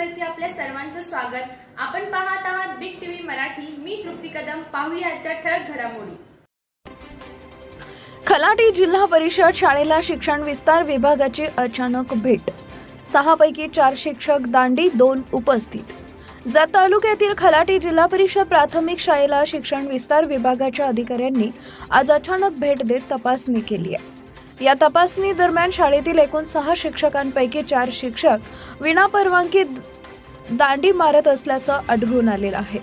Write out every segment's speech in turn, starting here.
चॅनलवरती आपल्या सर्वांचं स्वागत। आपण पाहत आहात बिग टीव्ही मराठी। मी तृप्ती कदम। पाहूया आजच्या ठळक घडामोडी। खलाटी जिल्हा परिषद शाळेला शिक्षण विस्तार विभागाची अचानक भेट। 6 पैकी 4 शिक्षक दांडी, 2 उपस्थित। जत तालुक्यातील खलाटी जिल्हा परिषद प्राथमिक शाळेला शिक्षण विस्तार विभागाच्या अधिकाऱ्यांनी आज अचानक भेट देत तपासणी केली आहे। या तपासणी दरम्यान शाळेतील एकूण 6 शिक्षकांपैकी 4 शिक्षक विनापरवानगी दांडी मारत असल्याचं आढळून आलेलं आहे।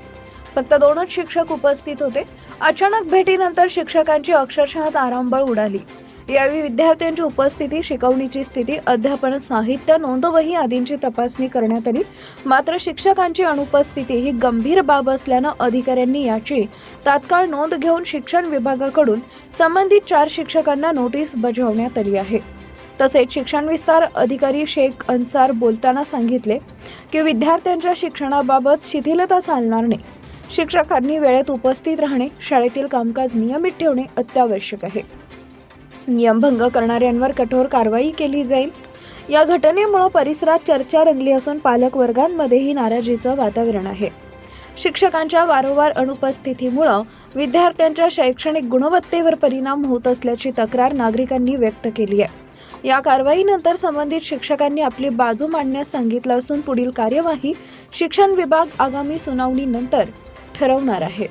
फक्त 2च शिक्षक उपस्थित होते। अचानक भेटीनंतर शिक्षकांची अक्षरशः तारांबळ उडाली। यावेळी विद्यार्थ्यांची उपस्थिती, शिकवणीची स्थिती, अध्यापन साहित्य, नोंदवही आदींची तपासणी करण्यात आली। मात्र शिक्षकांची अनुपस्थिती ही गंभीर बाब असल्यानं अधिकाऱ्यांनी याची तात्काळ नोंद घेऊन शिक्षण विभागाकडून संबंधित 4 शिक्षकांना नोटीस बजावण्यात आली आहे। तसेच शिक्षण विस्तार अधिकारी शेख अन्सार बोलताना सांगितले की विद्यार्थ्यांच्या शिक्षणाबाबत शिथिलता चालणार नाही। शिक्षकांनी वेळेत उपस्थित राहणे, शाळेतील कामकाज नियमित ठेवणे अत्यावश्यक आहे। नियमभंग करणाऱ्यांवर कठोर कारवाई केली जाईल। या घटनेमुळे परिसरात चर्चा रंगली असून पालक वर्गांमध्येही नाराजीचं वातावरण आहे। शिक्षकांच्या वारंवार अनुपस्थितीमुळे विद्यार्थ्यांच्या शैक्षणिक गुणवत्तेवर परिणाम होत असल्याची तक्रार नागरिकांनी व्यक्त केली आहे। या कारवाईनंतर संबंधित शिक्षकांनी आपली बाजू मांडण्यास सांगितलं असून पुढील कार्यवाही शिक्षण विभाग आगामी सुनावणीनंतर ठरवणार आहे।